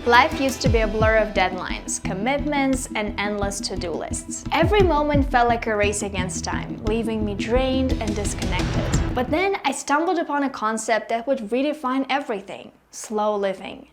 Life used to be a blur of deadlines, commitments, and endless to-do lists. Every moment felt like a race against time, leaving me drained and disconnected. But then I stumbled upon a concept that would redefine everything: slow living.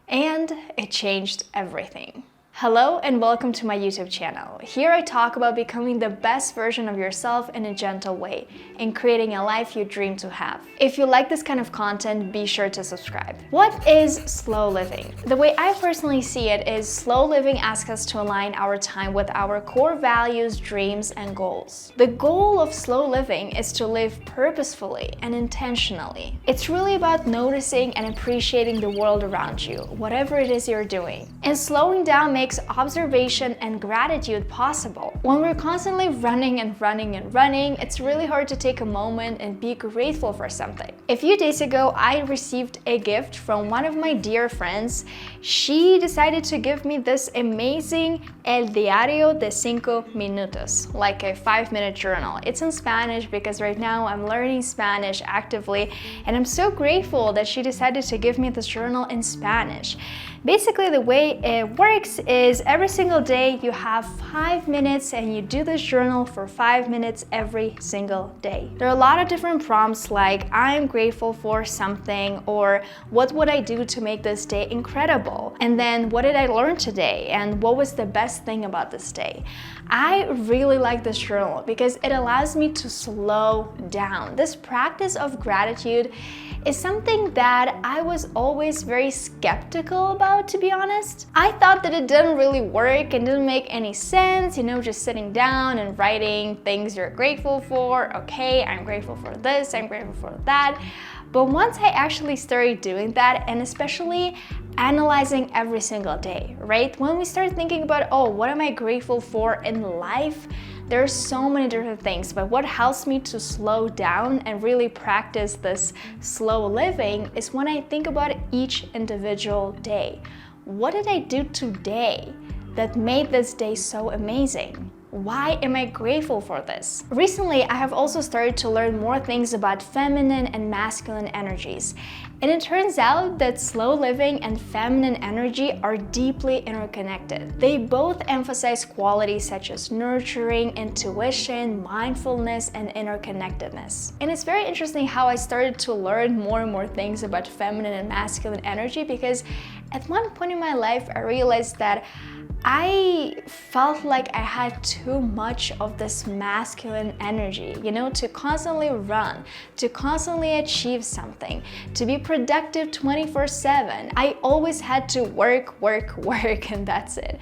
And it changed everything. Hello and welcome to my YouTube channel. Here I talk about becoming the best version of yourself in a gentle way and creating a life you dream to have. If you like this kind of content, be sure to subscribe. What is slow living? The way I personally see it is slow living asks us to align our time with our core values, dreams, and goals. The goal of slow living is to live purposefully and intentionally. It's really about noticing and appreciating the world around you, whatever it is you're doing. And slowing down makes observation and gratitude possible. When we're constantly running, it's really hard to take a moment and be grateful for something. A few days ago, I received a gift from one of my dear friends. She decided to give me this amazing El Diario de 5 Minutos, like a 5-minute journal. It's in Spanish because right now I'm learning Spanish actively, and I'm so grateful that she decided to give me this journal in Spanish. Basically, the way it works is every single day you have 5 minutes and you do this journal for 5 minutes every single day. There are a lot of different prompts like I'm grateful for something, or what would I do to make this day incredible? And then what did I learn today? And what was the best thing about this day? I really like this journal because it allows me to slow down. This practice of gratitude is something that I was always very skeptical about, to be honest. I thought that it didn't really work and didn't make any sense, just sitting down and writing things you're grateful for. Okay, I'm grateful for this, I'm grateful for that. But once I actually started doing that, and especially analyzing every single day, right? When we start thinking about, oh, what am I grateful for in life? There's so many different things, but what helps me to slow down and really practice this slow living is when I think about each individual day. What did I do today that made this day so amazing? Why am I grateful for this? Recently, I have also started to learn more things about feminine and masculine energies. And it turns out that slow living and feminine energy are deeply interconnected. They both emphasize qualities such as nurturing, intuition, mindfulness, and interconnectedness. And it's very interesting how I started to learn more and more things about feminine and masculine energy, because at one point in my life, I realized that I felt like I had too much of this masculine energy, to constantly run, to constantly achieve something, to be productive 24/7. I always had to work, and that's it.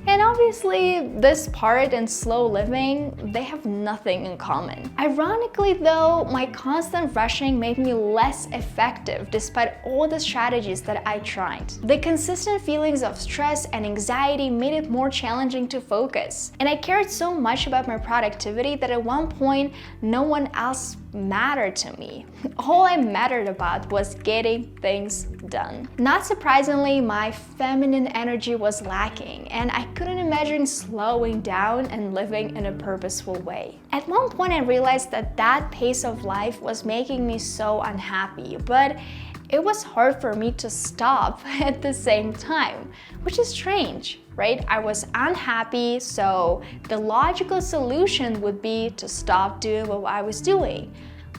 And obviously, this part and slow living, they have nothing in common. Ironically though, my constant rushing made me less effective despite all the strategies that I tried. The consistent feelings of stress and anxiety made it more challenging to focus. And I cared so much about my productivity that at one point, no one else mattered to me. All I mattered about was getting things done. Not surprisingly, my feminine energy was lacking, and I couldn't imagine slowing down and living in a purposeful way. At one point, I realized that pace of life was making me so unhappy, but it was hard for me to stop at the same time, which is strange, right? I was unhappy, so the logical solution would be to stop doing what I was doing.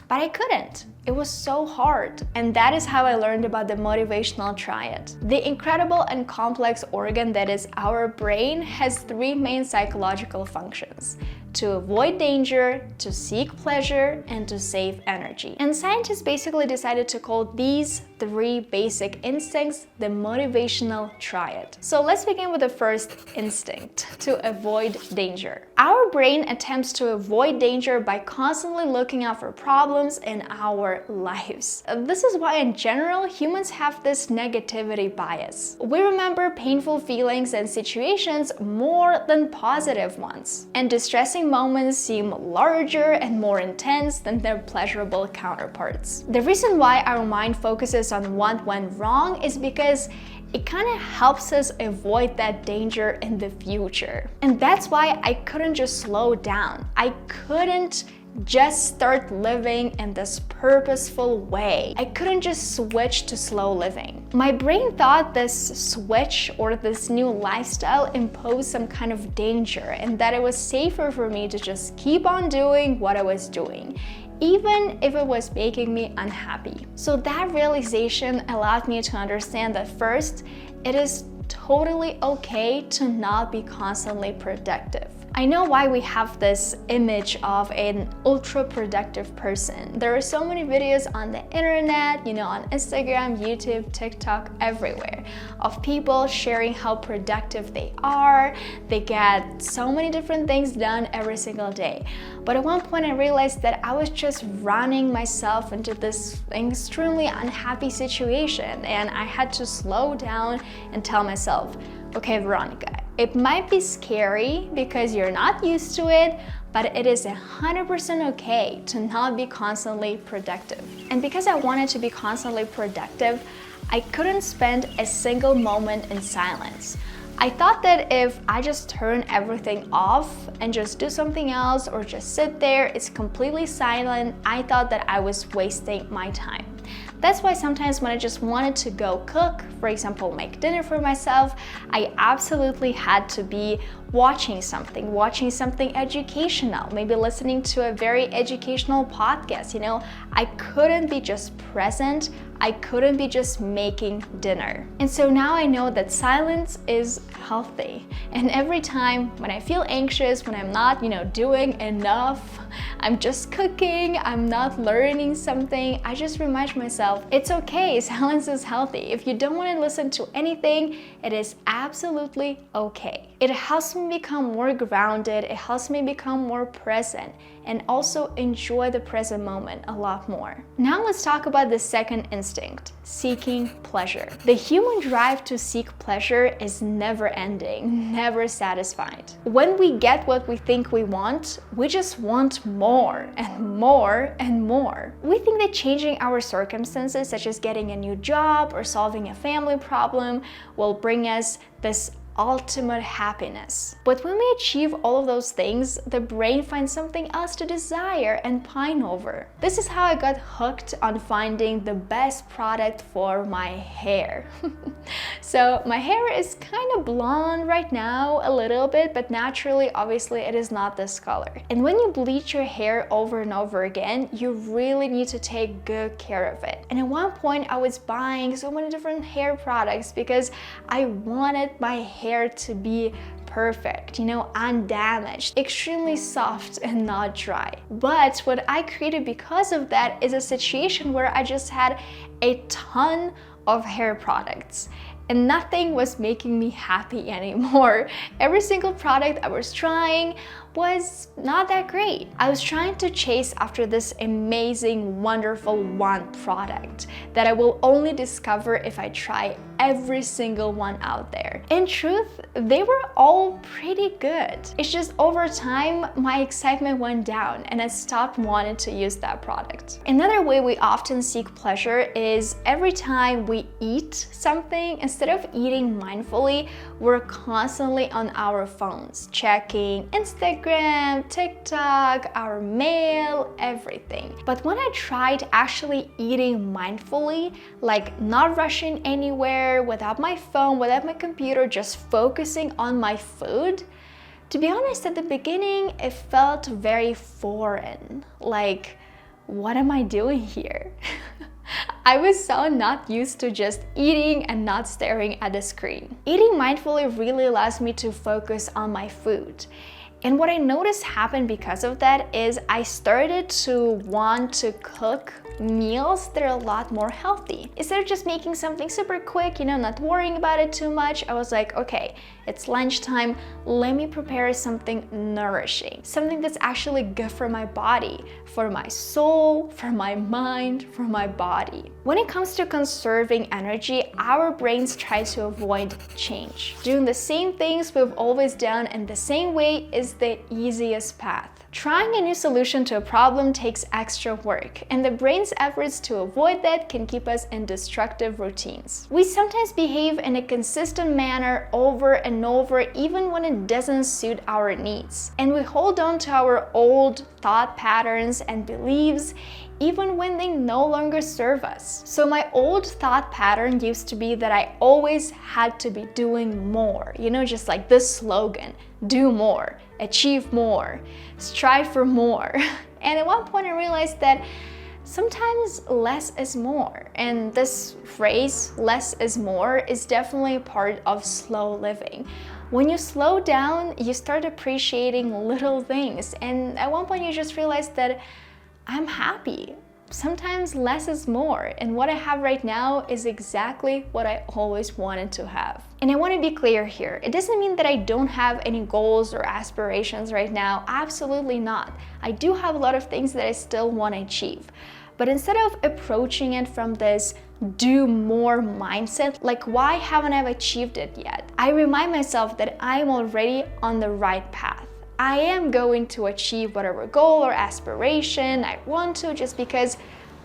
But I couldn't. It was so hard. And that is how I learned about the Motivational Triad. The incredible and complex organ that is our brain has 3 main psychological functions: to avoid danger, to seek pleasure, and to save energy. And scientists basically decided to call these 3 basic instincts the Motivational Triad. So let's begin with the first instinct: to avoid danger. Our brain attempts to avoid danger by constantly looking out for problems in our lives. This is why in general, humans have this negativity bias. We remember painful feelings and situations more than positive ones. And distressing moments seem larger and more intense than their pleasurable counterparts. The reason why our mind focuses on what went wrong is because it kind of helps us avoid that danger in the future. And that's why I couldn't just slow down. I couldn't just start living in this purposeful way. I couldn't just switch to slow living. My brain thought this switch or this new lifestyle imposed some kind of danger and that it was safer for me to just keep on doing what I was doing, even if it was making me unhappy. So that realization allowed me to understand that first, it is totally okay to not be constantly productive. I know why we have this image of an ultra productive person. There are so many videos on the internet, on Instagram, YouTube, TikTok, everywhere, of people sharing how productive they are. They get so many different things done every single day. But at one point I realized that I was just running myself into this extremely unhappy situation, and I had to slow down and tell myself, okay, Veronika, it might be scary because you're not used to it, but it is 100% okay to not be constantly productive. And because I wanted to be constantly productive, I couldn't spend a single moment in silence. I thought that if I just turn everything off and just do something else or just sit there, it's completely silent, I thought that I was wasting my time. That's why sometimes when I just wanted to go cook, for example, make dinner for myself, I absolutely had to be watching something educational, maybe listening to a very educational podcast. I couldn't be just present. I couldn't be just making dinner. And so now I know that silence is healthy. And every time when I feel anxious, when I'm not, doing enough, I'm just cooking, I'm not learning something, I just remind myself, it's okay, silence is healthy. If you don't want to listen to anything, it is absolutely okay. It helps me become more grounded, it helps me become more present, and also enjoy the present moment a lot more. Now let's talk about the second instinct, seeking pleasure. The human drive to seek pleasure is never ending, never satisfied. When we get what we think we want, we just want more and more and more. We think that changing our circumstances, such as getting a new job or solving a family problem, will bring us this ultimate happiness. But when we achieve all of those things, the brain finds something else to desire and pine over. This is how I got hooked on finding the best product for my hair. So my hair is kind of blonde right now, a little bit, but naturally, obviously, it is not this color. And when you bleach your hair over and over again, you really need to take good care of it. And at one point, I was buying so many different hair products because I wanted my hair to be perfect, undamaged, extremely soft and not dry. But what I created because of that is a situation where I just had a ton of hair products and nothing was making me happy anymore. Every single product I was trying was not that great. I was trying to chase after this amazing, wonderful one product that I will only discover if I try every single one out there. In truth, they were all pretty good. It's just over time, my excitement went down and I stopped wanting to use that product. Another way we often seek pleasure is every time we eat something, instead of eating mindfully, we're constantly on our phones, checking Instagram, TikTok, our mail, everything. But when I tried actually eating mindfully, like not rushing anywhere, without my phone, without my computer, just focusing on my food, to be honest, at the beginning, it felt very foreign. Like, what am I doing here? I was so not used to just eating and not staring at the screen. Eating mindfully really allows me to focus on my food. And what I noticed happened because of that is I started to want to cook meals that are a lot more healthy. Instead of just making something super quick, not worrying about it too much, I was like, okay, it's lunchtime, let me prepare something nourishing, something that's actually good for my body, for my soul, for my mind, for my body. When it comes to conserving energy, our brains try to avoid change. Doing the same things we've always done in the same way is the easiest path. Trying a new solution to a problem takes extra work, and the brain's efforts to avoid that can keep us in destructive routines. We sometimes behave in a consistent manner over and over, even when it doesn't suit our needs. And we hold on to our old thought patterns and beliefs, even when they no longer serve us. So my old thought pattern used to be that I always had to be doing more. You know, just like this slogan, do more, achieve more, strive for more. And at one point I realized that sometimes less is more. And this phrase, less is more, is definitely a part of slow living. When you slow down, you start appreciating little things. And at one point you just realize that I'm happy. Sometimes less is more, and what I have right now is exactly what I always wanted to have. And I want to be clear here. It doesn't mean that I don't have any goals or aspirations right now. Absolutely not. I do have a lot of things that I still want to achieve. But instead of approaching it from this do more mindset, like why haven't I achieved it yet? I remind myself that I'm already on the right path. I am going to achieve whatever goal or aspiration I want to, just because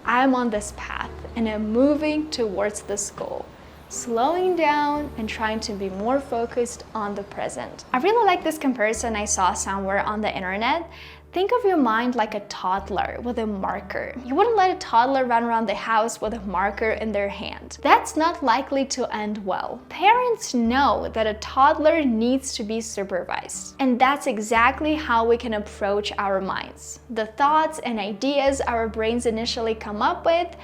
I'm on this path and I'm moving towards this goal. Slowing down and trying to be more focused on the present. I really like this comparison I saw somewhere on the internet. Think of your mind like a toddler with a marker. You wouldn't let a toddler run around the house with a marker in their hand. That's not likely to end well. Parents know that a toddler needs to be supervised. And that's exactly how we can approach our minds. The thoughts and ideas our brains initially come up with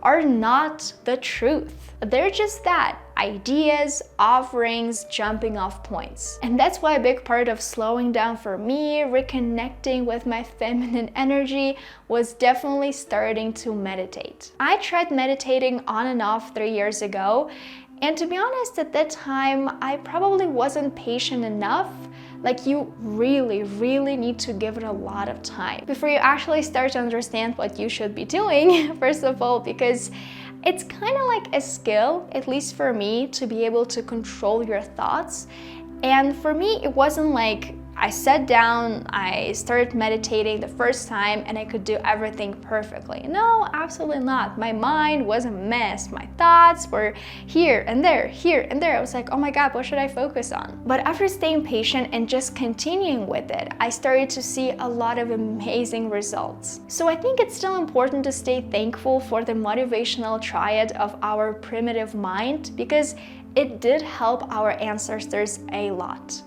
are not the truth. They're just that, ideas, offerings, jumping off points. And that's why a big part of slowing down for me, reconnecting with my feminine energy, was definitely starting to meditate. I tried meditating on and off 3 years ago, and to be honest, at that time, I probably wasn't patient enough. Like, you really need to give it a lot of time before you actually start to understand what you should be doing, first of all, because it's kind of like a skill, at least for me, to be able to control your thoughts. And for me, it wasn't like I sat down, I started meditating the first time, and I could do everything perfectly. No, absolutely not. My mind was a mess. My thoughts were here and there, here and there. I was like, oh my God, what should I focus on? But after staying patient and just continuing with it, I started to see a lot of amazing results. So I think it's still important to stay thankful for the motivational triad of our primitive mind, because it did help our ancestors a lot.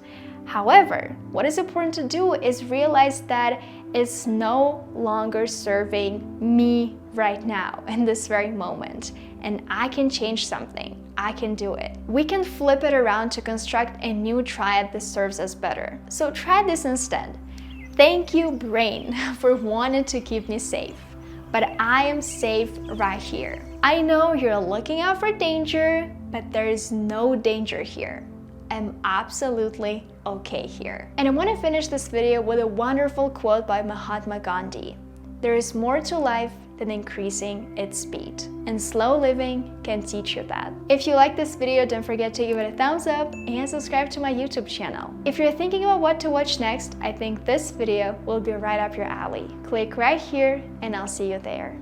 However, what is important to do is realize that it's no longer serving me right now in this very moment, and I can change something. I can do it. We can flip it around to construct a new triad that serves us better. So try this instead. Thank you, brain, for wanting to keep me safe. But I am safe right here. I know you're looking out for danger, but there is no danger here. I'm absolutely okay here. And I want to finish this video with a wonderful quote by Mahatma Gandhi. There is more to life than increasing its speed, and slow living can teach you that. If you like this video, don't forget to give it a thumbs up and subscribe to my YouTube channel. If you're thinking about what to watch next, I think this video will be right up your alley. Click right here and I'll see you there.